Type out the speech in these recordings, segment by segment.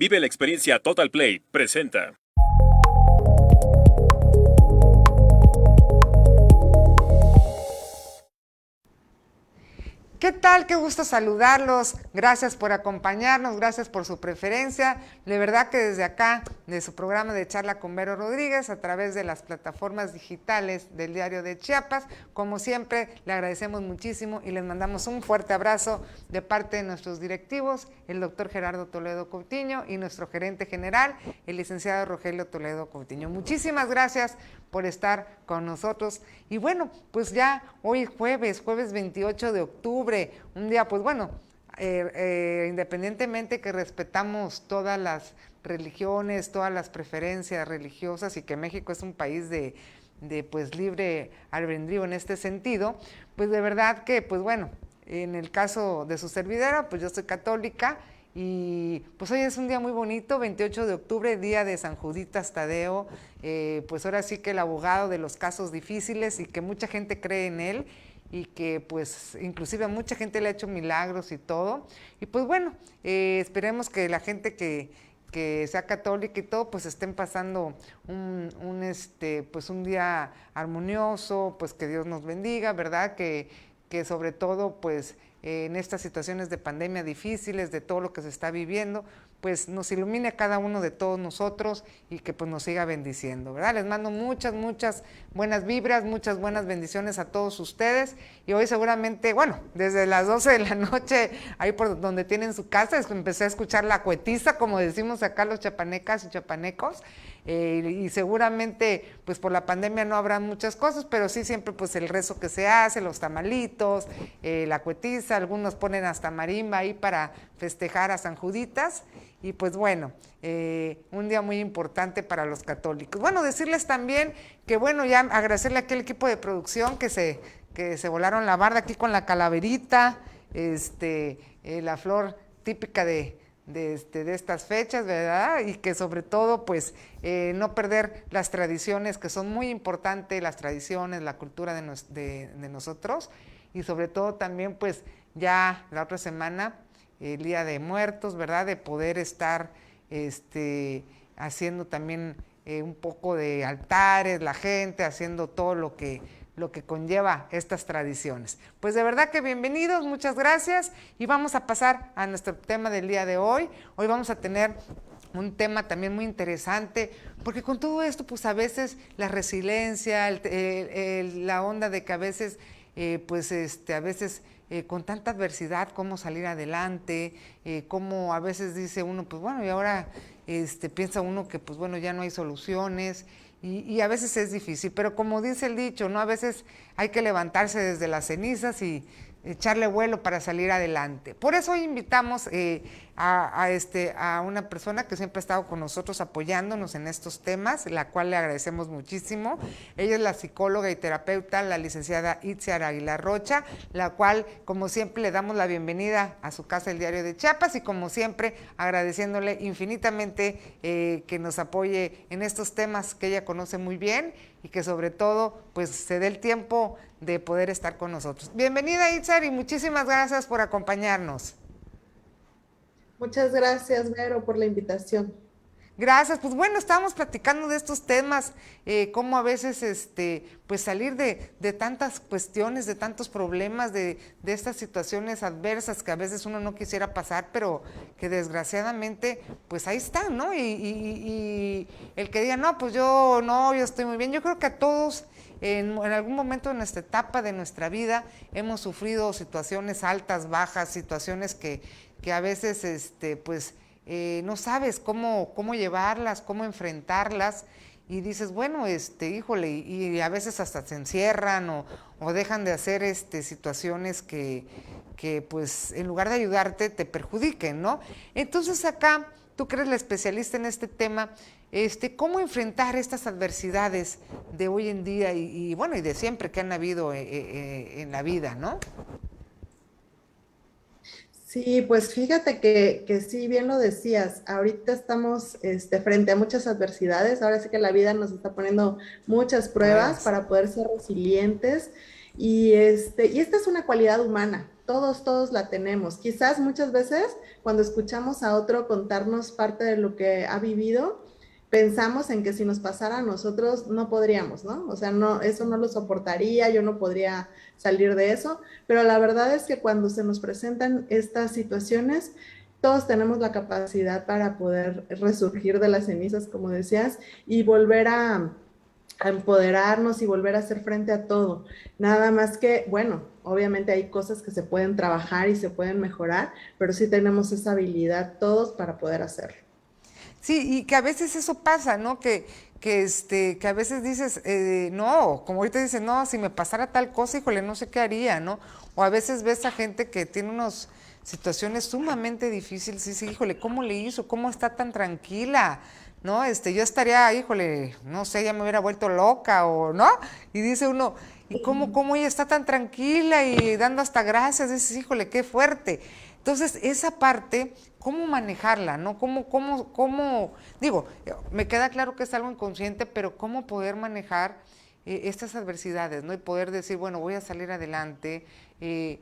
Vive la experiencia Total Play. Presenta. ¿Qué tal? Qué gusto saludarlos. Gracias por acompañarnos, gracias por su preferencia. De verdad que desde acá, de su programa de charla con Vero Rodríguez, a través de las plataformas digitales del Diario de Chiapas, como siempre, le agradecemos muchísimo y les mandamos un fuerte abrazo de parte de nuestros directivos, el doctor Gerardo Toledo Coutinho y nuestro gerente general, el licenciado Rogelio Toledo Coutinho. Muchísimas gracias por estar con nosotros. Y bueno, pues ya hoy jueves 28 de octubre, un día pues bueno, independientemente que respetamos todas las religiones, todas las preferencias religiosas y que México es un país de pues libre albedrío en este sentido, pues de verdad que pues bueno, en el caso de su servidora, pues yo soy católica y pues hoy es un día muy bonito, 28 de octubre, día de San Juditas Tadeo, pues ahora sí que el abogado de los casos difíciles y que mucha gente cree en él y que pues inclusive a mucha gente le ha hecho milagros y todo. Y pues bueno, esperemos que la gente que sea católica y todo, pues estén pasando pues un día armonioso, pues que Dios nos bendiga, ¿verdad? Que sobre todo pues en estas situaciones de pandemia difíciles, de todo lo que se está viviendo, pues nos ilumine a cada uno de todos nosotros y que pues nos siga bendiciendo, ¿verdad? Les mando muchas buenas vibras, muchas buenas bendiciones a todos ustedes y hoy seguramente, bueno, desde las 12 de la noche, ahí por donde tienen su casa, empecé a escuchar la cuetiza, como decimos acá los chapanecas y chapanecos, y seguramente pues por la pandemia no habrá muchas cosas, pero sí siempre pues el rezo que se hace, los tamalitos, la cuetiza, algunos ponen hasta marimba ahí para festejar a San Juditas. Y pues bueno, un día muy importante para los católicos. Bueno, decirles también que bueno, ya agradecerle a aquel equipo de producción que se volaron la barda aquí con la calaverita, la flor típica de estas fechas, ¿verdad? Y que sobre todo, pues, no perder las tradiciones, que son muy importantes, las tradiciones, la cultura de nosotros, y sobre todo también, pues, ya la otra semana, el Día de Muertos, ¿verdad? De poder estar haciendo también un poco de altares, la gente haciendo todo lo que conlleva estas tradiciones. Pues de verdad que bienvenidos, muchas gracias y vamos a pasar a nuestro tema del día de hoy. Hoy vamos a tener un tema también muy interesante, porque con todo esto, pues a veces la resiliencia, la onda de que a veces, a veces con tanta adversidad, cómo salir adelante, cómo a veces dice uno, pues bueno, y ahora piensa uno que pues bueno, ya no hay soluciones, y a veces es difícil, pero como dice el dicho, ¿no? A veces hay que levantarse desde las cenizas y echarle vuelo para salir adelante. Por eso hoy invitamos a una persona que siempre ha estado con nosotros apoyándonos en estos temas, la cual le agradecemos muchísimo. Ella es la psicóloga y terapeuta, la licenciada Itziar Aguilar Rocha, la cual, como siempre, le damos la bienvenida a su casa, el Diario de Chiapas, y como siempre, agradeciéndole infinitamente que nos apoye en estos temas que ella conoce muy bien y que sobre todo, pues, se dé el tiempo de poder estar con nosotros. Bienvenida, Itziar, y muchísimas gracias por acompañarnos. Muchas gracias, Vero, por la invitación. Gracias, pues bueno, estábamos platicando de estos temas, cómo a veces pues salir de tantas cuestiones, de tantos problemas, de estas situaciones adversas que a veces uno no quisiera pasar, pero que desgraciadamente pues ahí están, ¿no? Y el que diga, no, pues yo estoy muy bien, yo creo que a todos en algún momento de nuestra etapa de nuestra vida hemos sufrido situaciones altas, bajas, situaciones que a veces pues no sabes cómo llevarlas, cómo enfrentarlas, y dices, bueno, híjole, y a veces hasta se encierran o dejan de hacer situaciones que pues en lugar de ayudarte te perjudiquen, ¿no? Entonces acá, tú que eres la especialista en este tema, ¿cómo enfrentar estas adversidades de hoy en día y bueno, y de siempre que han habido en la vida, ¿no? Sí, pues fíjate que sí, bien lo decías, ahorita estamos frente a muchas adversidades, ahora sí que la vida nos está poniendo muchas pruebas Pruebas. para poder ser resilientes y esta es una cualidad humana. todos la tenemos. Quizás muchas veces cuando escuchamos a otro contarnos parte de lo que ha vivido, pensamos en que si nos pasara a nosotros no podríamos, ¿no? O sea, no, eso no lo soportaría, yo no podría salir de eso, pero la verdad es que cuando se nos presentan estas situaciones, todos tenemos la capacidad para poder resurgir de las cenizas, como decías, y volver a empoderarnos y volver a hacer frente a todo. Nada más que, bueno, obviamente hay cosas que se pueden trabajar y se pueden mejorar, pero sí tenemos esa habilidad todos para poder hacerlo. Sí, y que a veces eso pasa, ¿no? Que a veces dices, no, como ahorita dices, no, si me pasara tal cosa, híjole, no sé qué haría, ¿no? O a veces ves a gente que tiene unas situaciones sumamente difíciles y dice, híjole, ¿cómo le hizo? ¿Cómo está tan tranquila? ¿No? Yo estaría, híjole, no sé, ya me hubiera vuelto loca o, ¿no? Y dice uno, ¿y cómo ella está tan tranquila y dando hasta gracias? Dices, híjole, qué fuerte. Entonces, esa parte, ¿cómo manejarla, no? Digo, me queda claro que es algo inconsciente, pero ¿cómo poder manejar estas adversidades, no? Y poder decir, bueno, voy a salir adelante. ¿Qué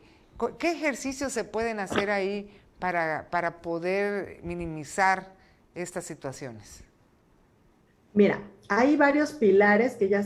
ejercicios se pueden hacer ahí para poder minimizar estas situaciones? Mira, hay varios pilares que ya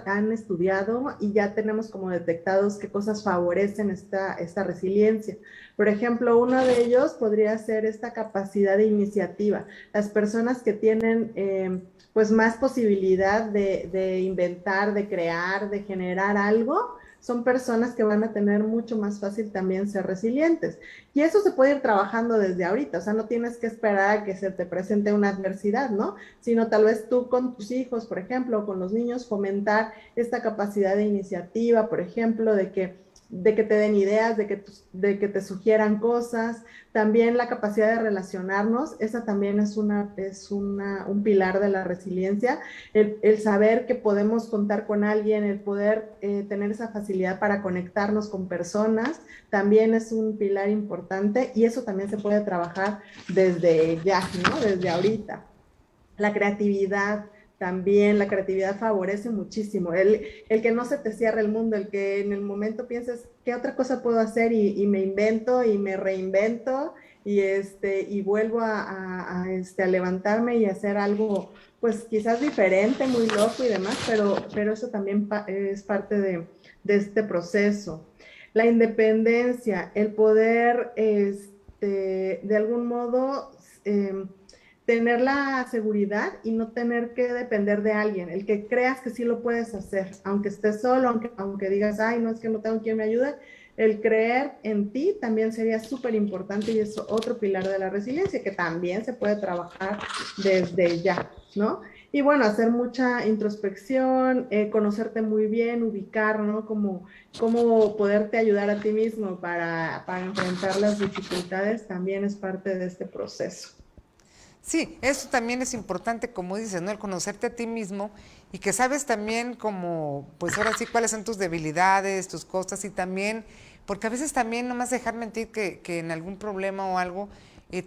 han estudiado y ya tenemos como detectados qué cosas favorecen esta resiliencia. Por ejemplo, uno de ellos podría ser esta capacidad de iniciativa. Las personas que tienen pues más posibilidad de inventar, de crear, de generar algo, son personas que van a tener mucho más fácil también ser resilientes. Y eso se puede ir trabajando desde ahorita, o sea, no tienes que esperar a que se te presente una adversidad, ¿no? Sino tal vez tú con tus hijos, por ejemplo, o con los niños, fomentar esta capacidad de iniciativa, por ejemplo, de que te den ideas, de que te sugieran cosas. También la capacidad de relacionarnos, esa también es un pilar de la resiliencia, el saber que podemos contar con alguien, el poder tener esa facilidad para conectarnos con personas, también es un pilar importante y eso también se puede trabajar desde ya, ¿no? Desde ahorita. La creatividad, también la creatividad favorece muchísimo. El que no se te cierre el mundo, el que en el momento pienses, ¿qué otra cosa puedo hacer? Y me invento y me reinvento y vuelvo a levantarme y hacer algo, pues quizás diferente, muy loco y demás, pero eso también es parte de este proceso. La independencia, el poder, de algún modo, tener la seguridad y no tener que depender de alguien, el que creas que sí lo puedes hacer, aunque estés solo, aunque digas, ay, no, es que no tengo quien me ayude, el creer en ti también sería súper importante y es otro pilar de la resiliencia que también se puede trabajar desde ya, ¿no? Y bueno, hacer mucha introspección, conocerte muy bien, ubicar, ¿no? Cómo poderte ayudar a ti mismo para enfrentar las dificultades también es parte de este proceso. Sí, eso también es importante, como dices, ¿no? El conocerte a ti mismo y que sabes también como, pues ahora sí, cuáles son tus debilidades, tus cosas y también, porque a veces también, no más dejar mentir que en algún problema o algo,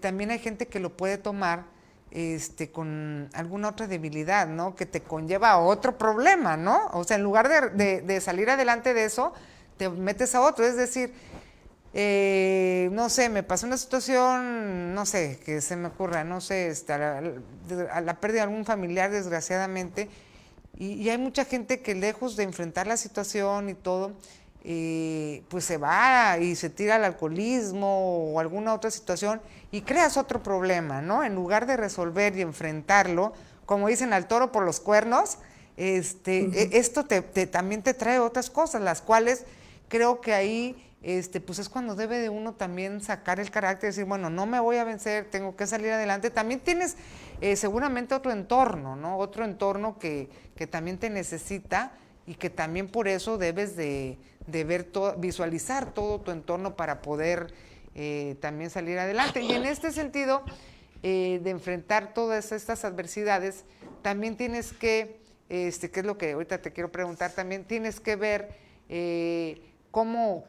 también hay gente que lo puede tomar con alguna otra debilidad, ¿no? Que te conlleva a otro problema, ¿no? O sea, en lugar de salir adelante de eso, te metes a otro, es decir, no sé, me pasó una situación, no sé, que se me ocurra, no sé, a la pérdida de algún familiar, desgraciadamente, y hay mucha gente que lejos de enfrentar la situación y todo, pues se va y se tira al alcoholismo o alguna otra situación y creas otro problema, ¿no? En lugar de resolver y enfrentarlo, como dicen, al toro por los cuernos, esto también te trae otras cosas, las cuales creo que ahí pues es cuando debe de uno también sacar el carácter y decir, bueno, no me voy a vencer, tengo que salir adelante. También tienes seguramente otro entorno, ¿no? Otro entorno que también te necesita y que también por eso debes de ver todo, visualizar todo tu entorno para poder también salir adelante. Y en este sentido, de enfrentar todas estas adversidades, también tienes que, que es lo que ahorita te quiero preguntar, también tienes que ver cómo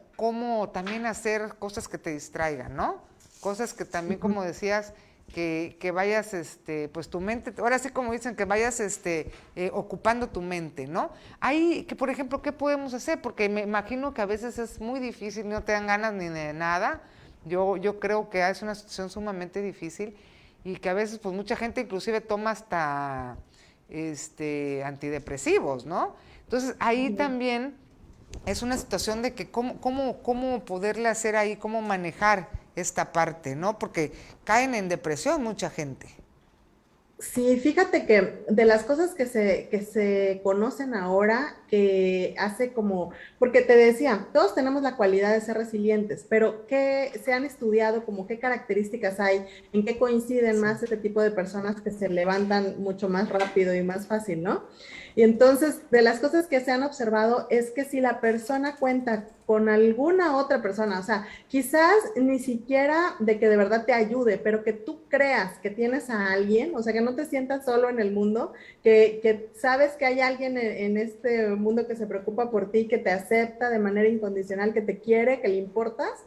también hacer cosas que te distraigan, ¿no? Cosas que también, como decías, que vayas, pues tu mente, ahora sí como dicen, que vayas ocupando tu mente, ¿no? Ahí, que por ejemplo, ¿qué podemos hacer? Porque me imagino que a veces es muy difícil, no te dan ganas ni de nada. Yo creo que es una situación sumamente difícil y que a veces pues mucha gente inclusive toma hasta antidepresivos, ¿no? Entonces ahí también es una situación de que cómo poderle hacer ahí, cómo manejar esta parte, ¿no? Porque caen en depresión mucha gente. Sí, fíjate que de las cosas que se conocen ahora, que hace como, porque te decía, todos tenemos la cualidad de ser resilientes, pero ¿qué se han estudiado, como qué características hay, en qué coinciden Sí. más este tipo de personas que se levantan mucho más rápido y más fácil, ¿no? Y entonces, de las cosas que se han observado es que si la persona cuenta con alguna otra persona, o sea, quizás ni siquiera de que de verdad te ayude, pero que tú creas que tienes a alguien, o sea, que no te sientas solo en el mundo, que sabes que hay alguien en este mundo que se preocupa por ti, que te acepta de manera incondicional, que te quiere, que le importas.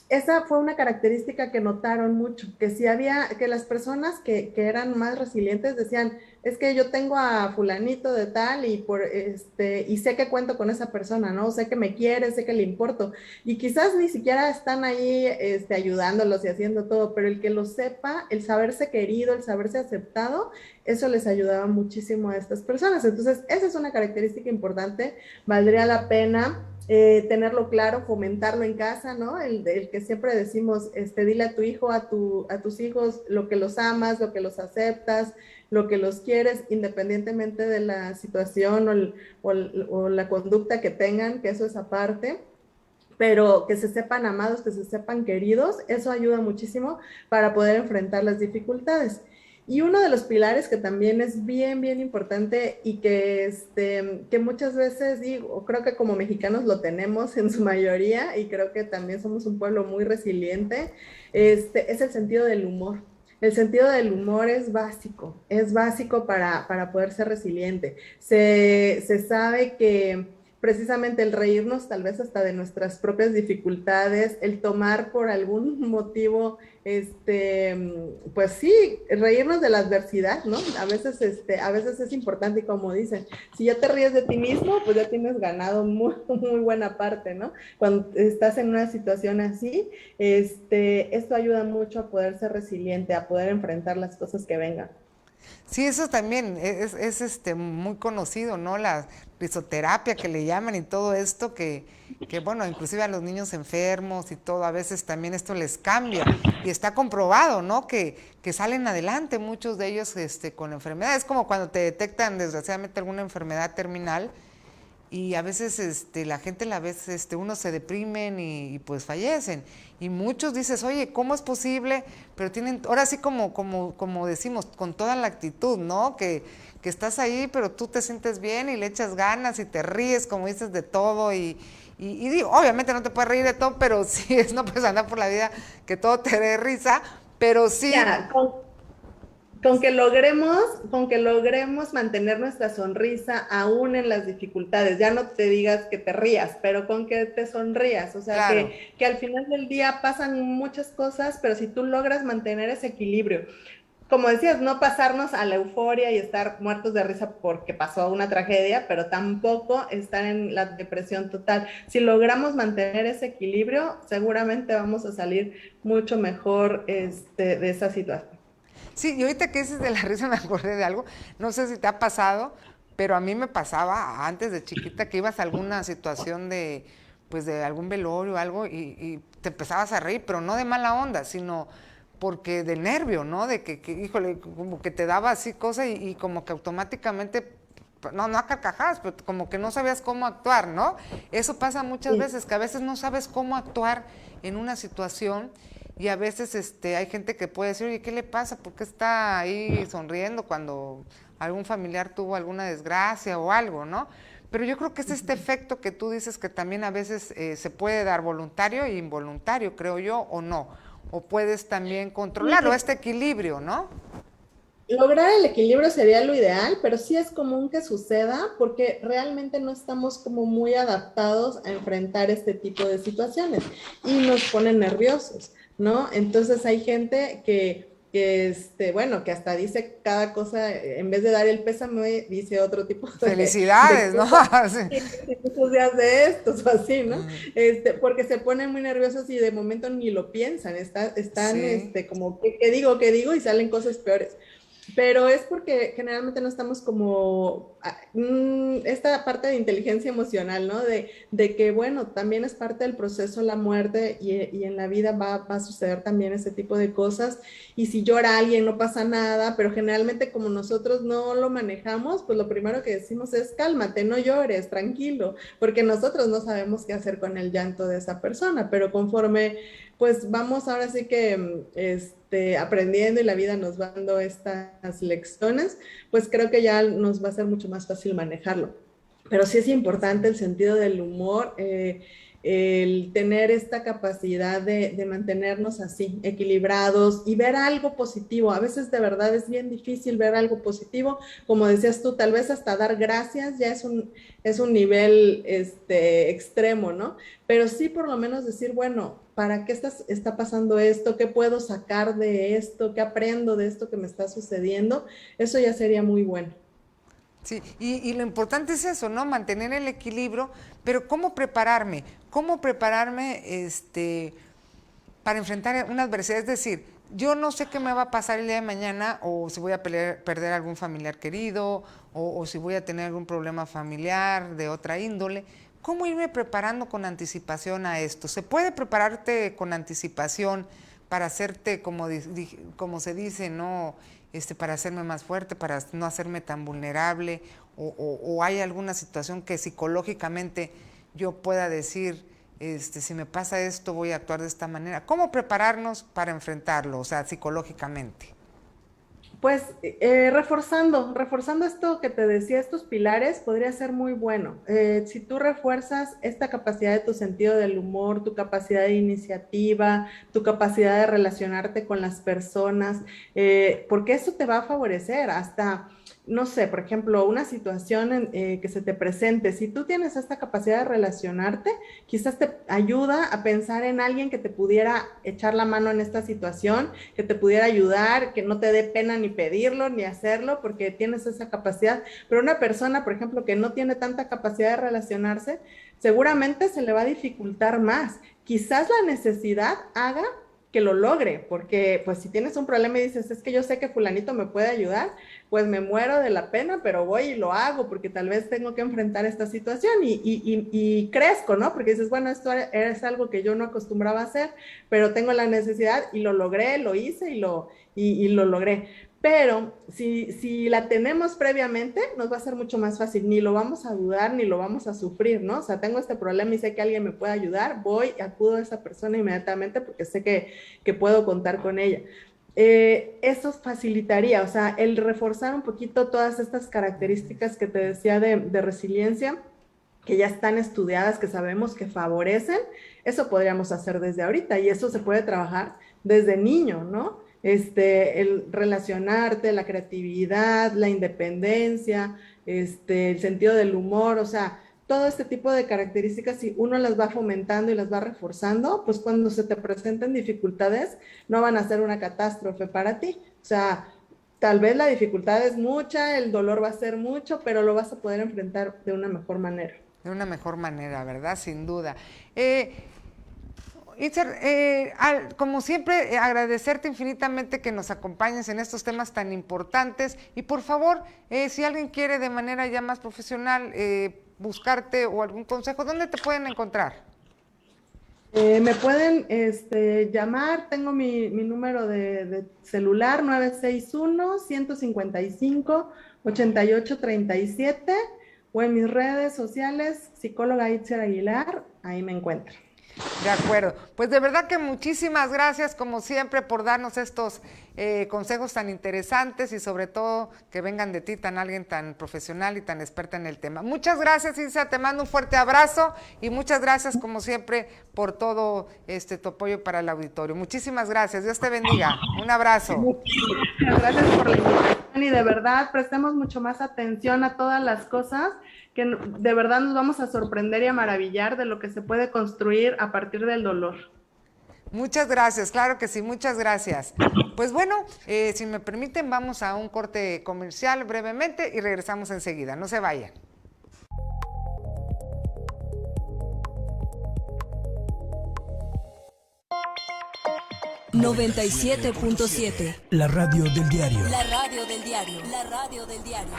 Esa fue una característica que notaron mucho, que si había, que las personas que eran más resilientes decían, es que yo tengo a fulanito de tal y sé que cuento con esa persona, ¿no? Sé que me quiere, sé que le importo. Y quizás ni siquiera están ahí ayudándolos y haciendo todo, pero el que lo sepa, el saberse querido, el saberse aceptado, eso les ayudaba muchísimo a estas personas. Entonces, esa es una característica importante, valdría la pena tenerlo claro, fomentarlo en casa, ¿no? El que siempre decimos, dile a tu hijo, a tus hijos lo que los amas, lo que los aceptas, lo que los quieres, independientemente de la situación o la conducta que tengan, que eso es aparte, pero que se sepan amados, que se sepan queridos, eso ayuda muchísimo para poder enfrentar las dificultades. Y uno de los pilares que también es bien, bien importante y que muchas veces digo, creo que como mexicanos lo tenemos en su mayoría y creo que también somos un pueblo muy resiliente, es el sentido del humor. El sentido del humor es básico para poder ser resiliente. Se sabe que precisamente el reírnos tal vez hasta de nuestras propias dificultades, el tomar por algún motivo, pues sí, reírnos de la adversidad, ¿no? A veces es importante y como dicen, si ya te ríes de ti mismo, pues ya tienes ganado muy, muy buena parte, ¿no? Cuando estás en una situación así, esto ayuda mucho a poder ser resiliente, a poder enfrentar las cosas que vengan. Sí, eso también es muy conocido, ¿no? La risoterapia que le llaman y todo esto que, bueno, inclusive a los niños enfermos y todo, a veces también esto les cambia. Y está comprobado, ¿no? Que salen adelante muchos de ellos con enfermedades. Es como cuando te detectan desgraciadamente alguna enfermedad terminal y a veces la gente la vez unos se deprimen y pues fallecen y muchos dices, oye, ¿cómo es posible? Pero tienen ahora sí como decimos, con toda la actitud, ¿no? Que estás ahí pero tú te sientes bien y le echas ganas y te ríes, como dices, de todo y digo, obviamente no te puedes reír de todo, pero sí no puedes andar por la vida que todo te dé risa, pero sí. Ya, con que logremos mantener nuestra sonrisa aún en las dificultades, ya no te digas que te rías, pero con que te sonrías, o sea, Claro. que al final del día pasan muchas cosas, pero si tú logras mantener ese equilibrio, como decías, no pasarnos a la euforia y estar muertos de risa porque pasó una tragedia, pero tampoco estar en la depresión total. Si logramos mantener ese equilibrio, seguramente vamos a salir mucho mejor de esa situación. Sí, y ahorita que dices de la risa me acordé de algo, no sé si te ha pasado, pero a mí me pasaba antes de chiquita que ibas a alguna situación de, pues de algún velorio o algo y te empezabas a reír, pero no de mala onda, sino porque de nervio, ¿no? De híjole, como que te daba así cosa y como que automáticamente, no a carcajadas, pero como que no sabías cómo actuar, ¿no? Eso pasa muchas Sí. veces, que a veces no sabes cómo actuar en una situación y a veces hay gente que puede decir, oye, ¿qué le pasa? ¿Por qué está ahí sonriendo cuando algún familiar tuvo alguna desgracia o algo, ¿no? Pero yo creo que es este efecto que tú dices que también a veces se puede dar voluntario e involuntario, creo yo, o no. O puedes también controlarlo, Y este equilibrio, ¿no? lograr el equilibrio sería lo ideal, pero sí es común que suceda porque realmente no estamos como muy adaptados a enfrentar este tipo de situaciones y nos ponen nerviosos, ¿no? Entonces hay gente bueno, que hasta dice cada cosa, en vez de dar el pésame, dice otro tipo Felicidades, de ¿no? cosas. Sí. Muchos días de estos o así, ¿no? Mm, Porque se ponen muy nerviosos y de momento ni lo piensan, están sí, como, ¿qué digo? ¿Qué digo? Y salen cosas peores. Pero es porque generalmente no estamos como esta parte de inteligencia emocional, ¿no? De que, bueno, también es parte del proceso la muerte y en la vida va a suceder también ese tipo de cosas. Y si llora alguien no pasa nada, pero generalmente como nosotros no lo manejamos, pues lo primero que decimos es cálmate, no llores, tranquilo, porque nosotros no sabemos qué hacer con el llanto de esa persona, pero conforme pues vamos ahora sí que aprendiendo y la vida nos va dando estas lecciones, pues creo que ya nos va a ser mucho más fácil manejarlo. Pero sí es importante el sentido del humor, el tener esta capacidad de mantenernos así, equilibrados y ver algo positivo. A veces de verdad es bien difícil ver algo positivo. Como decías tú, tal vez hasta dar gracias ya es un nivel extremo, ¿no? Pero sí por lo menos decir, bueno, ¿para qué está pasando esto? ¿Qué puedo sacar de esto? ¿Qué aprendo de esto que me está sucediendo? Eso ya sería muy bueno. sí. Y lo importante es eso, ¿no? Mantener el equilibrio, pero ¿cómo prepararme? ¿Cómo prepararme para enfrentar una adversidad? Es decir, yo no sé qué me va a pasar el día de mañana, o si voy a perder algún familiar querido, o si voy a tener algún problema familiar de otra índole. ¿Cómo irme preparando con anticipación a esto? ¿Se puede prepararte con anticipación para hacerte, como se dice, no, para hacerme más fuerte, para no hacerme tan vulnerable? ¿O hay alguna situación que psicológicamente yo pueda decir, si me pasa esto, voy a actuar de esta manera? ¿Cómo prepararnos para enfrentarlo, o sea, psicológicamente? Pues reforzando esto que te decía, estos pilares, podría ser muy bueno. Si tú refuerzas esta capacidad de tu sentido del humor, tu capacidad de iniciativa, tu capacidad de relacionarte con las personas, porque eso te va a favorecer hasta, no sé, por ejemplo, una situación que se te presente. Si tú tienes esta capacidad de relacionarte, quizás te ayuda a pensar en alguien que te pudiera echar la mano en esta situación, que te pudiera ayudar, que no te dé pena ni pedirlo ni hacerlo porque tienes esa capacidad. Pero una persona, por ejemplo, que no tiene tanta capacidad de relacionarse, seguramente se le va a dificultar más. Quizás la necesidad haga que lo logre, porque pues si tienes un problema y dices, es que yo sé que fulanito me puede ayudar, pues me muero de la pena, pero voy y lo hago porque tal vez tengo que enfrentar esta situación y crezco, ¿no? Porque dices, bueno, esto es algo que yo no acostumbraba a hacer, pero tengo la necesidad y lo logré, lo hice y lo logré. Pero si la tenemos previamente, nos va a ser mucho más fácil. Ni lo vamos a dudar, ni lo vamos a sufrir, ¿no? O sea, tengo este problema y sé que alguien me puede ayudar, voy, acudo a esa persona inmediatamente porque sé que puedo contar con ella. Eso facilitaría, o sea, el reforzar un poquito todas estas características que te decía de resiliencia, que ya están estudiadas, que sabemos que favorecen, eso podríamos hacer desde ahorita y eso se puede trabajar desde niño, ¿no? El relacionarte, la creatividad, la independencia, el sentido del humor, o sea, todo este tipo de características, si uno las va fomentando y las va reforzando, pues cuando se te presenten dificultades, no van a ser una catástrofe para ti. O sea, tal vez la dificultad es mucha, el dolor va a ser mucho, pero lo vas a poder enfrentar de una mejor manera. De una mejor manera, ¿verdad? Sin duda. Itzer, como siempre, agradecerte infinitamente que nos acompañes en estos temas tan importantes y por favor, si alguien quiere de manera ya más profesional buscarte o algún consejo, ¿dónde te pueden encontrar? Me pueden llamar, tengo mi número de celular 961-155-8837 o en mis redes sociales, psicóloga Itziar Aguilar, ahí me encuentran. De acuerdo. Pues de verdad que muchísimas gracias, como siempre, por darnos estos consejos tan interesantes y sobre todo que vengan de ti, alguien tan profesional y tan experta en el tema. Muchas gracias, Isa, te mando un fuerte abrazo y muchas gracias, como siempre, por todo tu apoyo para el auditorio. Muchísimas gracias, Dios te bendiga. Un abrazo. Muchas gracias por la invitación y de verdad prestemos mucho más atención a todas las cosas que de verdad nos vamos a sorprender y a maravillar de lo que se puede construir a partir del dolor. Muchas gracias, claro que sí, muchas gracias. Pues bueno, si me permiten, vamos a un corte comercial brevemente y regresamos enseguida. No se vayan. ...97.7... La radio del diario. La radio del diario. La radio del diario.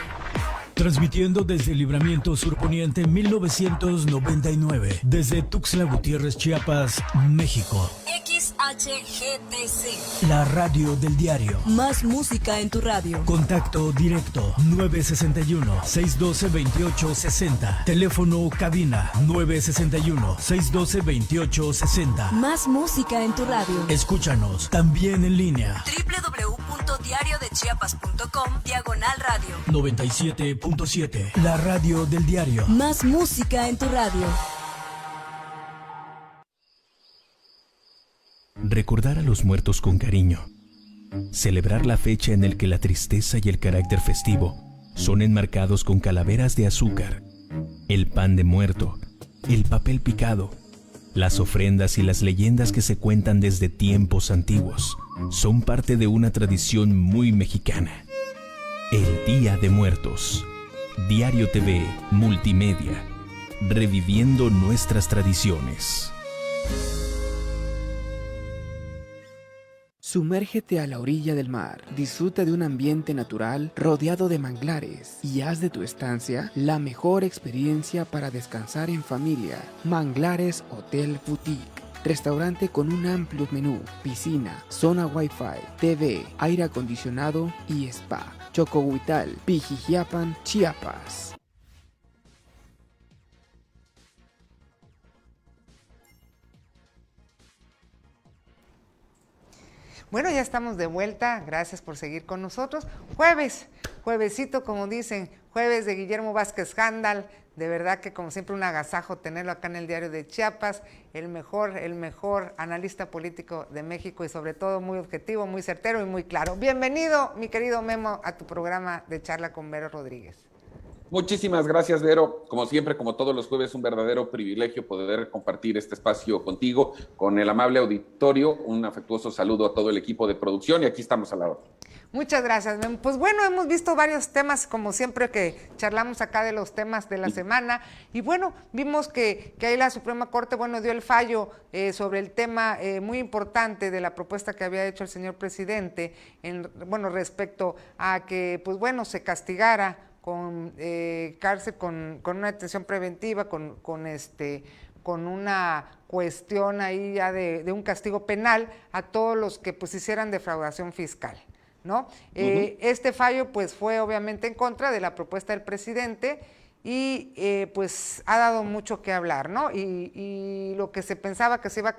Transmitiendo desde Libramiento Sur Poniente 1999. Desde Tuxtla Gutiérrez, Chiapas, México. XHGTC. La radio del diario. Más música en tu radio. Contacto directo 961-612-2860. Teléfono cabina 961-612-2860. Más música en tu radio. Escúchanos también en línea. www.diariodechiapas.com/radio. 97.7. La radio del diario. Más música en tu radio. Recordar a los muertos con cariño. Celebrar la fecha en el que la tristeza y el carácter festivo son enmarcados con calaveras de azúcar, el pan de muerto, el papel picado, las ofrendas y las leyendas que se cuentan desde tiempos antiguos. Son parte de una tradición muy mexicana. El Día de Muertos. Diario TV Multimedia. Reviviendo nuestras tradiciones. Sumérgete a la orilla del mar, disfruta de un ambiente natural rodeado de manglares y haz de tu estancia la mejor experiencia para descansar en familia. Manglares Hotel Boutique. Restaurante con un amplio menú, piscina, zona Wi-Fi, TV, aire acondicionado y spa. Chocohuital, Pijijiapan, Chiapas. Bueno, ya estamos de vuelta, gracias por seguir con nosotros. Juevesito, como dicen, jueves de Guillermo Vázquez Handal. De verdad que como siempre un agasajo tenerlo acá en el Diario de Chiapas, el mejor analista político de México y sobre todo muy objetivo, muy certero y muy claro. Bienvenido, mi querido Memo, a tu programa de Charla con Vero Rodríguez. Muchísimas gracias, Vero. Como siempre, como todos los jueves, un verdadero privilegio poder compartir este espacio contigo, con el amable auditorio. Un afectuoso saludo a todo el equipo de producción y aquí estamos a la hora. Muchas gracias, Memo. Pues bueno, hemos visto varios temas, como siempre que charlamos acá de los temas de la semana. Y bueno, vimos que ahí la Suprema Corte, bueno, dio el fallo sobre el tema muy importante de la propuesta que había hecho el señor presidente, respecto a que, pues bueno, se castigara con cárcel, con una detención preventiva, con una cuestión ahí ya de un castigo penal a todos los que pues hicieran defraudación fiscal, ¿no? Este fallo pues fue obviamente en contra de la propuesta del presidente y pues ha dado mucho que hablar, ¿no? Y lo que se pensaba que se iba a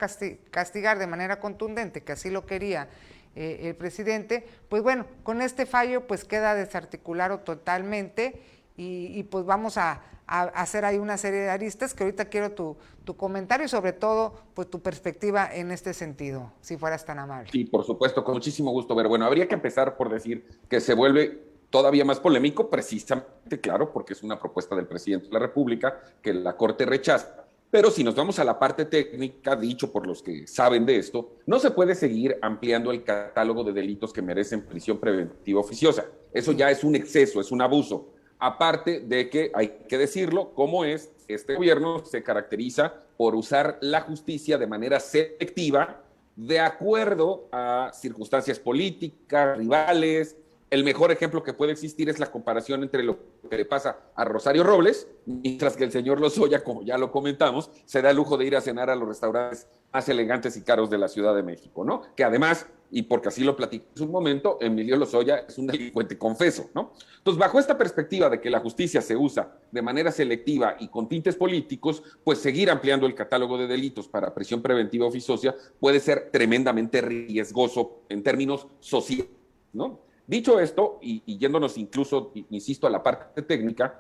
castigar de manera contundente, que así lo quería el presidente, pues bueno, con este fallo pues queda desarticulado totalmente y pues vamos a hacer ahí una serie de aristas que ahorita quiero tu comentario y sobre todo pues tu perspectiva en este sentido, si fueras tan amable. Sí, por supuesto, con muchísimo gusto, Ver. Bueno, habría que empezar por decir que se vuelve todavía más polémico, precisamente, claro, porque es una propuesta del presidente de la República que la Corte rechaza. Pero si nos vamos a la parte técnica, dicho por los que saben de esto, no se puede seguir ampliando el catálogo de delitos que merecen prisión preventiva oficiosa. Eso ya es un exceso, es un abuso. Aparte de que, hay que decirlo, como es, este gobierno se caracteriza por usar la justicia de manera selectiva, de acuerdo a circunstancias políticas, rivales. El mejor ejemplo que puede existir es la comparación entre lo que le pasa a Rosario Robles, mientras que el señor Lozoya, como ya lo comentamos, se da el lujo de ir a cenar a los restaurantes más elegantes y caros de la Ciudad de México, ¿no? Que además, y porque así lo platicé en un momento, Emilio Lozoya es un delincuente confeso, ¿no? Entonces, bajo esta perspectiva de que la justicia se usa de manera selectiva y con tintes políticos, pues seguir ampliando el catálogo de delitos para prisión preventiva oficiosa puede ser tremendamente riesgoso en términos sociales, ¿no? Dicho esto, y yéndonos incluso, insisto, a la parte técnica,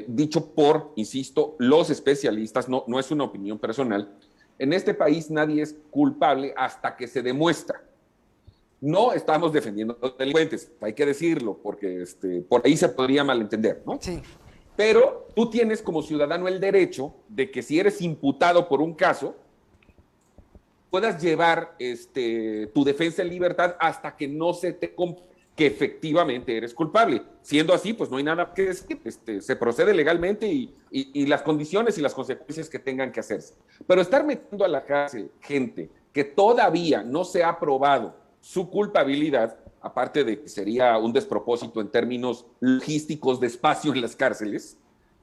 dicho por, insisto, los especialistas, no es una opinión personal, en este país nadie es culpable hasta que se demuestra. No estamos defendiendo a los delincuentes, hay que decirlo, porque por ahí se podría malentender, ¿no? Sí. Pero tú tienes como ciudadano el derecho de que si eres imputado por un caso, puedas llevar tu defensa en libertad hasta que no se te que efectivamente eres culpable. Siendo así, pues no hay nada que decir, se procede legalmente y las condiciones y las consecuencias que tengan que hacerse. Pero estar metiendo a la cárcel gente que todavía no se ha probado su culpabilidad, aparte de que sería un despropósito en términos logísticos de espacio en las cárceles,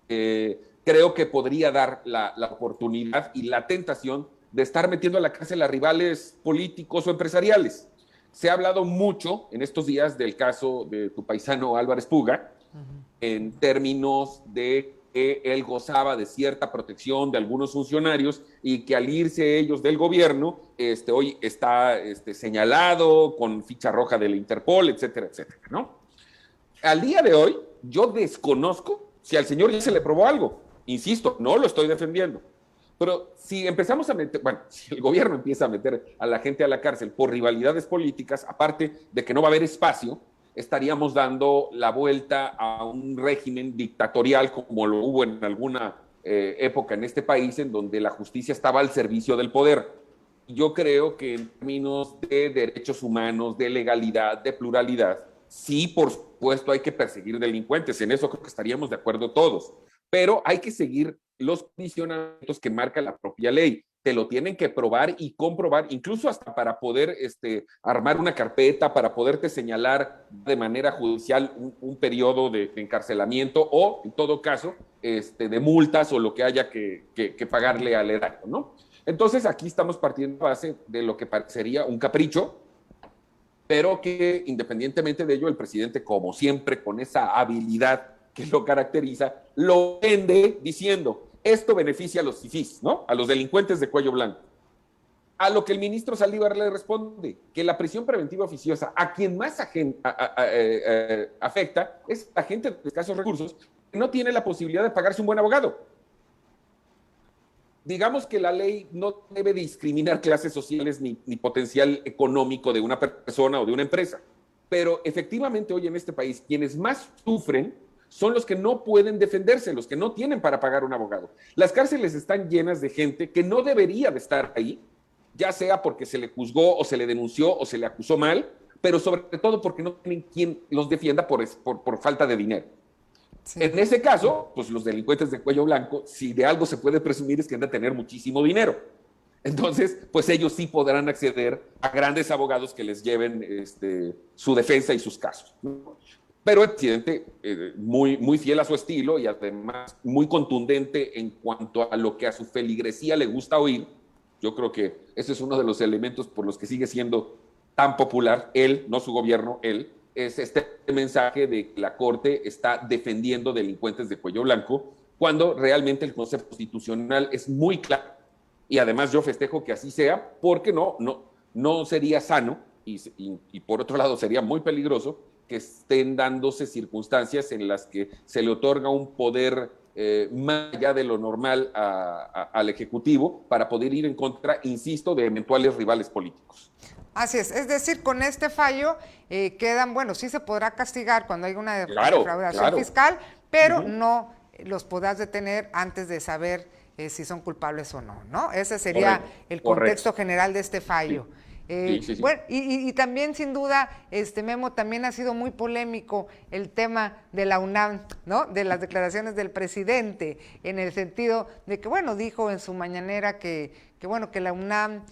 creo que podría dar la oportunidad y la tentación de estar metiendo a la cárcel a rivales políticos o empresariales. Se ha hablado mucho en estos días del caso de tu paisano Álvarez Puga, en términos de que él gozaba de cierta protección de algunos funcionarios y que al irse ellos del gobierno, hoy está señalado con ficha roja de la Interpol, etcétera, etcétera, ¿no? Al día de hoy, yo desconozco si al señor ya se le probó algo. Insisto, no lo estoy defendiendo. Pero si empezamos a meter, si el gobierno empieza a meter a la gente a la cárcel por rivalidades políticas, aparte de que no va a haber espacio, estaríamos dando la vuelta a un régimen dictatorial como lo hubo en alguna época en este país, en donde la justicia estaba al servicio del poder. Yo creo que en términos de derechos humanos, de legalidad, de pluralidad, sí, por supuesto, hay que perseguir delincuentes. En eso creo que estaríamos de acuerdo todos. Pero hay que seguir los condicionamientos que marca la propia ley. Te lo tienen que probar y comprobar, incluso hasta para poder armar una carpeta, para poderte señalar de manera judicial un periodo de encarcelamiento o, en todo caso, de multas o lo que haya que pagarle al erario, ¿no? Entonces, aquí estamos partiendo a base de lo que parecería un capricho, pero que independientemente de ello, el presidente, como siempre, con esa habilidad que lo caracteriza, lo vende diciendo, esto beneficia a los fifís, ¿no? A los delincuentes de cuello blanco. A lo que el ministro Saldívar le responde, que la prisión preventiva oficiosa a quien más afecta es a gente de escasos recursos que no tiene la posibilidad de pagarse un buen abogado. Digamos que la ley no debe discriminar clases sociales ni potencial económico de una persona o de una empresa, pero efectivamente hoy en este país quienes más sufren son los que no pueden defenderse, los que no tienen para pagar un abogado. Las cárceles están llenas de gente que no debería de estar ahí, ya sea porque se le juzgó o se le denunció o se le acusó mal, pero sobre todo porque no tienen quien los defienda por falta de dinero. Sí. En ese caso, pues los delincuentes de cuello blanco, si de algo se puede presumir es que han de tener muchísimo dinero. Entonces, pues ellos sí podrán acceder a grandes abogados que les lleven su defensa y sus casos, ¿no? Pero el presidente, muy fiel a su estilo y además muy contundente en cuanto a lo que a su feligresía le gusta oír, yo creo que ese es uno de los elementos por los que sigue siendo tan popular, él, no su gobierno, él, es este mensaje de que la Corte está defendiendo delincuentes de cuello blanco, cuando realmente el concepto constitucional es muy claro. Y además yo festejo que así sea, porque no sería sano y por otro lado sería muy peligroso que estén dándose circunstancias en las que se le otorga un poder más allá de lo normal al Ejecutivo para poder ir en contra, insisto, de eventuales rivales políticos. Así es decir, con este fallo quedan, sí se podrá castigar cuando hay una defraudación fiscal, pero no los podrás detener antes de saber si son culpables o no, ¿no? Ese sería el contexto general de este fallo. Sí. Bueno, y también sin duda, Memo, también ha sido muy polémico el tema de la UNAM, ¿no? De las declaraciones del presidente, en el sentido de que, dijo en su mañanera que la UNAM,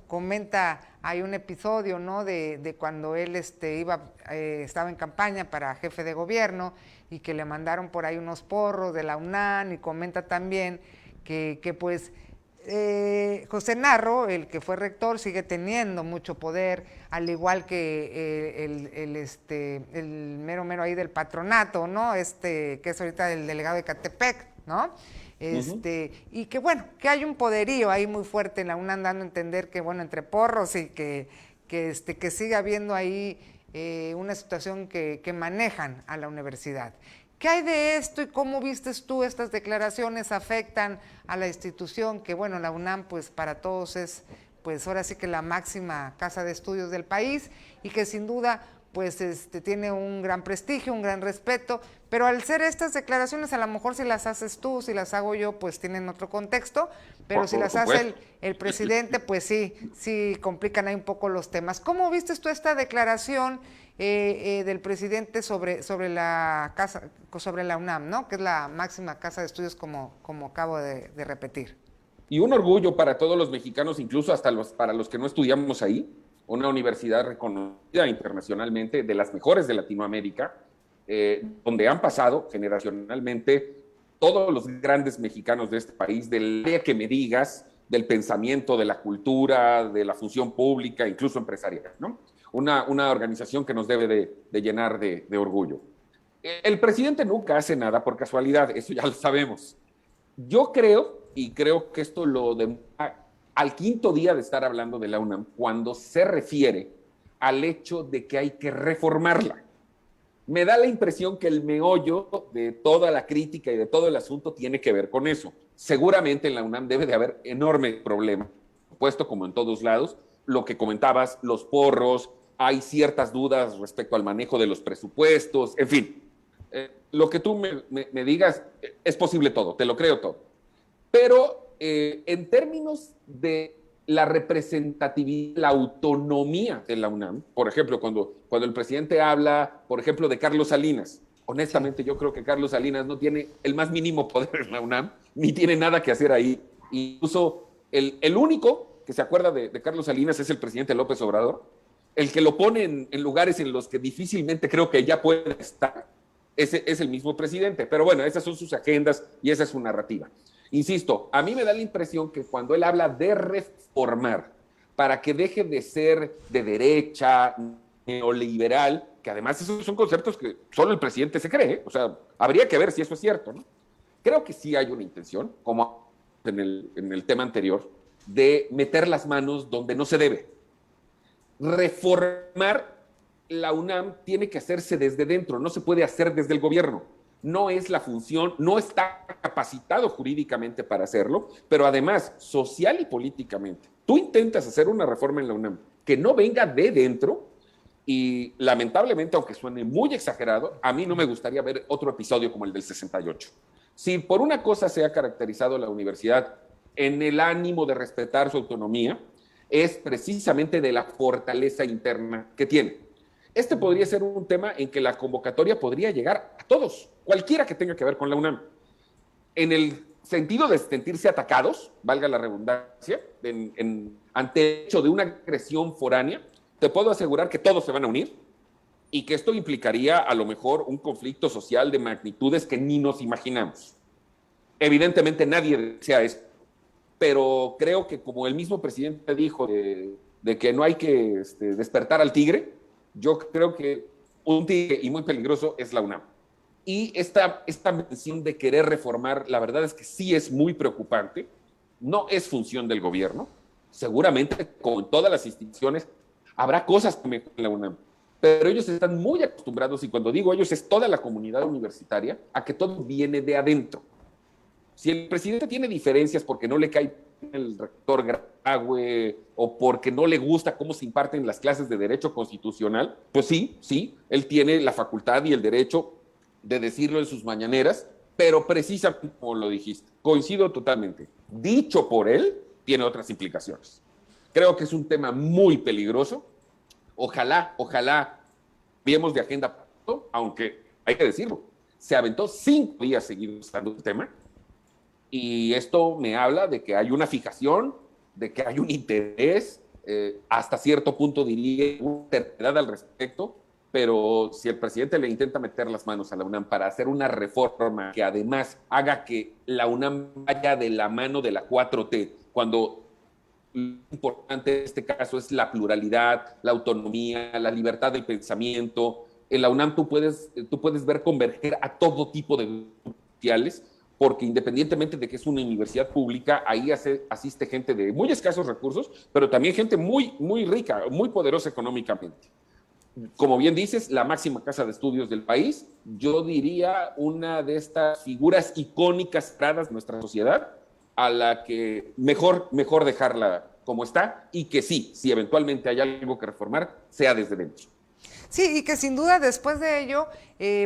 comenta, hay un episodio, ¿no? De cuando él estaba en campaña para jefe de gobierno y que le mandaron por ahí unos porros de la UNAM, y comenta también que pues José Narro, el que fue rector, sigue teniendo mucho poder, al igual que el mero ahí del patronato, ¿no? Que es ahorita el delegado de Catepec, ¿no? Y que hay un poderío ahí muy fuerte en la UNAM, dando a entender que, entre porros y que sigue habiendo ahí una situación que manejan a la universidad. ¿Qué hay de esto y cómo vistes tú estas declaraciones? ¿Afectan a la institución que, la UNAM, pues para todos es, pues ahora sí que la máxima casa de estudios del país y que sin duda, pues tiene un gran prestigio, un gran respeto, pero al ser estas declaraciones, a lo mejor si las haces tú, si las hago yo, pues tienen otro contexto, pero si Por las hace supuesto. el presidente, pues sí complican ahí un poco los temas. ¿Cómo viste tú esta declaración del presidente sobre la UNAM, ¿no? Que es la máxima casa de estudios, como acabo de repetir? Y un orgullo para todos los mexicanos, incluso hasta para los que no estudiamos ahí, una universidad reconocida internacionalmente, de las mejores de Latinoamérica, donde han pasado generacionalmente todos los grandes mexicanos de este país, del área que me digas, del pensamiento, de la cultura, de la función pública, incluso empresarial, ¿no? Una organización que nos debe de llenar de orgullo. El presidente nunca hace nada por casualidad, eso ya lo sabemos. Yo creo, y creo que esto lo demuestra al quinto día de estar hablando de la UNAM, cuando se refiere al hecho de que hay que reformarla. Me da la impresión que el meollo de toda la crítica y de todo el asunto tiene que ver con eso. Seguramente en la UNAM debe de haber enormes problemas, puesto como en todos lados, lo que comentabas, los porros, hay ciertas dudas respecto al manejo de los presupuestos, en fin, lo que tú me digas, es posible todo, te lo creo todo. Pero en términos de la representatividad, la autonomía de la UNAM, por ejemplo, cuando el presidente habla, por ejemplo, de Carlos Salinas, honestamente yo creo que Carlos Salinas no tiene el más mínimo poder en la UNAM, ni tiene nada que hacer ahí. Incluso el único que se acuerda de Carlos Salinas es el presidente López Obrador, el que lo pone en lugares en los que difícilmente creo que ya puede estar, ese es el mismo presidente. Pero bueno, esas son sus agendas y esa es su narrativa. Insisto, a mí me da la impresión que cuando él habla de reformar para que deje de ser de derecha, neoliberal, que además esos son conceptos que solo el presidente se cree, o sea, habría que ver si eso es cierto, ¿no? Creo que sí hay una intención, como en el tema anterior, de meter las manos donde no se debe. Reformar la UNAM tiene que hacerse desde dentro, no se puede hacer desde el gobierno. No es la función, no está capacitado jurídicamente para hacerlo, pero además, social y políticamente. Tú intentas hacer una reforma en la UNAM que no venga de dentro y lamentablemente, aunque suene muy exagerado, a mí no me gustaría ver otro episodio como el del 68. Si por una cosa se ha caracterizado la universidad en el ánimo de respetar su autonomía, es precisamente de la fortaleza interna que tiene. Este podría ser un tema en que la convocatoria podría llegar a todos, cualquiera que tenga que ver con la UNAM. En el sentido de sentirse atacados, valga la redundancia, ante el hecho de una agresión foránea, te puedo asegurar que todos se van a unir y que esto implicaría a lo mejor un conflicto social de magnitudes que ni nos imaginamos. Evidentemente nadie desea eso, pero creo que como el mismo presidente dijo de que no hay que despertar al tigre, yo creo que un tigre y muy peligroso es la UNAM. Y esta mención de querer reformar, la verdad es que sí es muy preocupante, no es función del gobierno, seguramente como en todas las instituciones habrá cosas que mejorar en la UNAM, pero ellos están muy acostumbrados, y cuando digo ellos es toda la comunidad universitaria, a que todo viene de adentro. Si el presidente tiene diferencias porque no le cae el rector Graue o porque no le gusta cómo se imparten las clases de derecho constitucional, pues sí, él tiene la facultad y el derecho de decirlo en sus mañaneras, pero precisamente como lo dijiste, coincido totalmente. Dicho por él, tiene otras implicaciones. Creo que es un tema muy peligroso. Ojalá viemos de agenda, aunque hay que decirlo, se aventó 5 días seguidos usando el tema. Y esto me habla de que hay una fijación, de que hay un interés, hasta cierto punto diría una terquedad al respecto, pero si el presidente le intenta meter las manos a la UNAM para hacer una reforma que además haga que la UNAM vaya de la mano de la 4T, cuando lo importante en este caso es la pluralidad, la autonomía, la libertad del pensamiento, en la UNAM tú puedes ver converger a todo tipo de grupos sociales, porque independientemente de que es una universidad pública, ahí asiste gente de muy escasos recursos, pero también gente muy, muy rica, muy poderosa económicamente. Como bien dices, la máxima casa de estudios del país, yo diría una de estas figuras icónicas tradas en nuestra sociedad, a la que mejor dejarla como está, y que sí, si eventualmente hay algo que reformar, sea desde dentro. Sí, y que sin duda después de ello,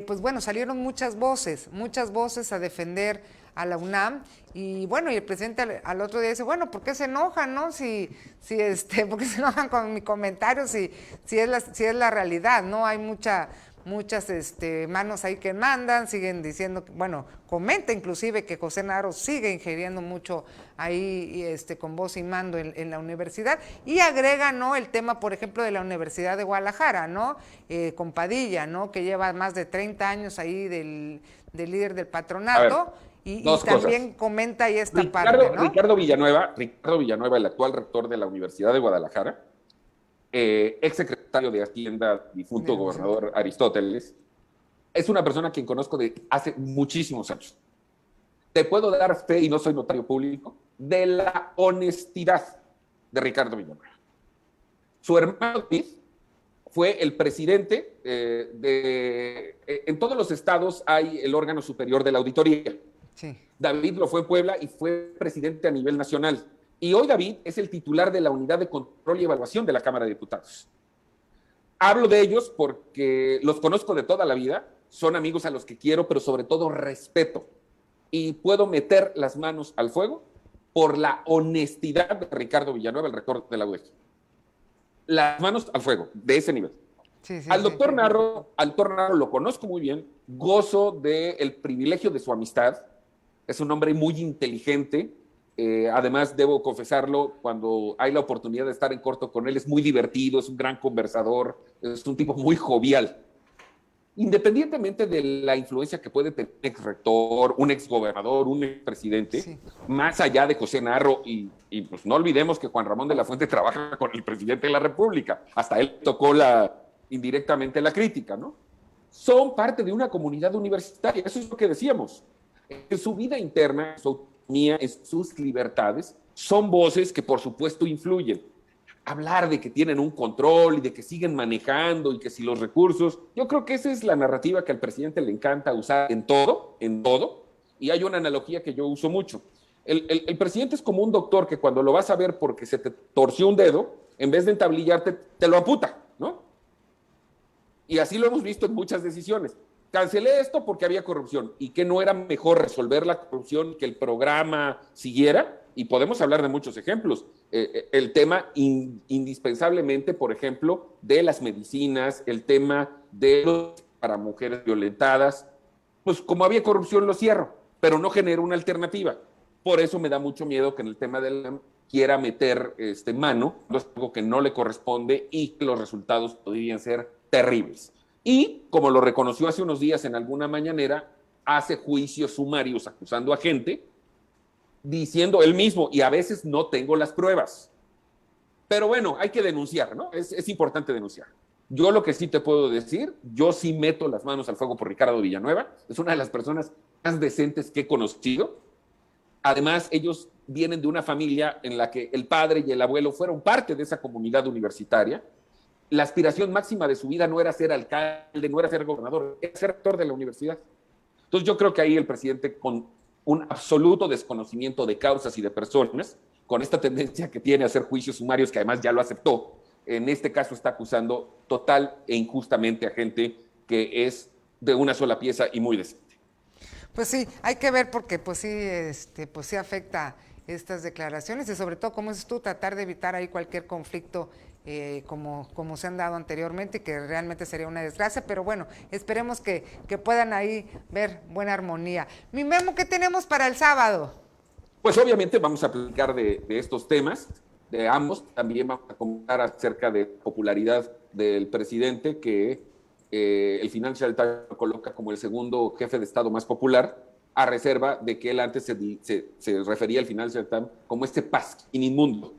pues bueno, salieron muchas voces a defender a la UNAM, y bueno, y el presidente al otro día dice, bueno, ¿por qué se enojan, no? ¿Por qué se enojan con mi comentario si es la realidad, ¿no? Hay muchas manos ahí que mandan, siguen diciendo, bueno, comenta inclusive que José Narro sigue ingiriendo mucho ahí con voz y mando en la universidad, y agrega, ¿no?, el tema, por ejemplo, de la Universidad de Guadalajara, ¿no?, con Padilla, ¿no?, que lleva más de 30 años ahí del líder del patronato, y también comenta ahí esta parte, ¿no? Ricardo Villanueva, el actual rector de la Universidad de Guadalajara, exsecretario de Hacienda, difunto gobernador Aristóteles, es una persona a quien conozco de hace muchísimos años. Te puedo dar fe, y no soy notario público, de la honestidad de Ricardo Villanueva. Su hermano David fue el presidente en todos los estados hay el órgano superior de la auditoría. Sí. David lo fue en Puebla y fue presidente a nivel nacional. Y hoy David es el titular de la Unidad de Control y Evaluación de la Cámara de Diputados. Hablo de ellos porque los conozco de toda la vida, son amigos a los que quiero, pero sobre todo respeto. Y puedo meter las manos al fuego por la honestidad de Ricardo Villanueva, el rector de la UDG. Las manos al fuego, de ese nivel. Al doctor Narro lo conozco muy bien, gozo del privilegio de su amistad, es un hombre muy inteligente. Además, debo confesarlo, cuando hay la oportunidad de estar en corto con él, es muy divertido, es un gran conversador, es un tipo muy jovial. Independientemente de la influencia que puede tener un ex rector, un ex gobernador, un ex presidente, más allá de José Narro, y pues no olvidemos que Juan Ramón de la Fuente trabaja con el presidente de la República, hasta él tocó indirectamente la crítica, ¿no? Son parte de una comunidad universitaria, eso es lo que decíamos. En su vida interna, su autonomía, en sus libertades, son voces que por supuesto influyen. Hablar de que tienen un control y de que siguen manejando y que si los recursos, yo creo que esa es la narrativa que al presidente le encanta usar en todo, y hay una analogía que yo uso mucho. El presidente es como un doctor que cuando lo vas a ver porque se te torció un dedo, en vez de entablillarte, te lo amputa, ¿no? Y así lo hemos visto en muchas decisiones. Cancelé esto porque había corrupción, y que no era mejor resolver la corrupción que el programa siguiera, y podemos hablar de muchos ejemplos. El tema indispensablemente, por ejemplo, de las medicinas, el tema de los para mujeres violentadas, pues como había corrupción lo cierro, pero no genero una alternativa. Por eso me da mucho miedo que en el tema del quiera meter mano, es algo que no le corresponde y que los resultados podrían ser terribles. Y, como lo reconoció hace unos días en alguna mañanera, hace juicios sumarios acusando a gente, diciendo él mismo, y a veces no tengo las pruebas. Pero bueno, hay que denunciar, ¿no? Es importante denunciar. Yo lo que sí te puedo decir, yo sí meto las manos al fuego por Ricardo Villanueva, es una de las personas más decentes que he conocido. Además, ellos vienen de una familia en la que el padre y el abuelo fueron parte de esa comunidad universitaria. La aspiración máxima de su vida no era ser alcalde, no era ser gobernador, era ser rector de la universidad. Entonces yo creo que ahí el presidente, con un absoluto desconocimiento de causas y de personas, con esta tendencia que tiene a hacer juicios sumarios, que además ya lo aceptó, en este caso está acusando total e injustamente a gente que es de una sola pieza y muy decente. Pues sí, hay que ver porque pues sí afecta estas declaraciones, y sobre todo, como dices tú, tratar de evitar ahí cualquier conflicto como se han dado anteriormente, que realmente sería una desgracia, pero bueno, esperemos que puedan ahí ver buena armonía. Mi Memo, ¿qué tenemos para el sábado? Pues obviamente vamos a platicar de estos temas, de ambos. También vamos a comentar acerca de popularidad del presidente, que el Financial Times lo coloca como el segundo jefe de Estado más popular, a reserva de que él antes se refería al Financial Times como pasquín inmundo.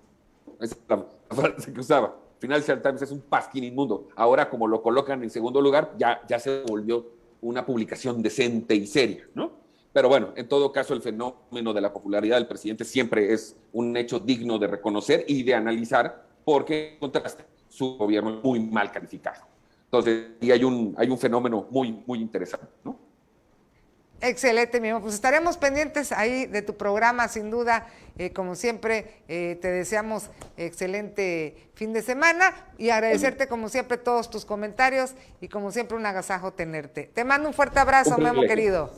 Esa es la frase que usaba. Financial Times es un pasquín inmundo. Ahora, como lo colocan en segundo lugar, ya se volvió una publicación decente y seria, ¿no? Pero bueno, en todo caso, el fenómeno de la popularidad del presidente siempre es un hecho digno de reconocer y de analizar, porque contrasta su gobierno muy mal calificado. Entonces, y hay un fenómeno muy, muy interesante, ¿no? Excelente, Memo. Pues estaremos pendientes ahí de tu programa, sin duda. Como siempre, te deseamos excelente fin de semana y agradecerte, como siempre, todos tus comentarios y, como siempre, un agasajo tenerte. Te mando un fuerte abrazo, Memo, querido.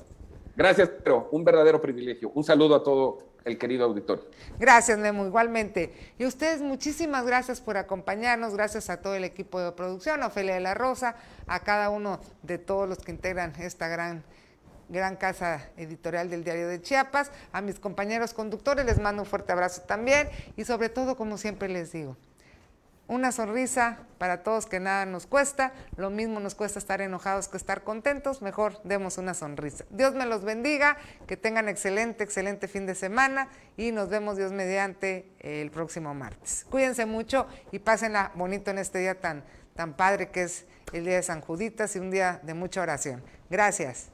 Gracias, pero un verdadero privilegio. Un saludo a todo el querido auditorio. Gracias, Memo, igualmente. Y a ustedes, muchísimas gracias por acompañarnos, gracias a todo el equipo de producción, a Ofelia de la Rosa, a cada uno de todos los que integran esta gran casa editorial del Diario de Chiapas, a mis compañeros conductores, les mando un fuerte abrazo también y sobre todo, como siempre les digo, una sonrisa para todos que nada nos cuesta, lo mismo nos cuesta estar enojados que estar contentos, mejor demos una sonrisa. Dios me los bendiga, que tengan excelente fin de semana y nos vemos Dios mediante el próximo martes. Cuídense mucho y pásenla bonito en este día tan padre que es el día de San Juditas y un día de mucha oración. Gracias.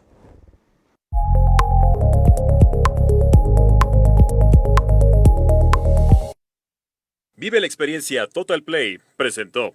Vive la experiencia Total Play presentó.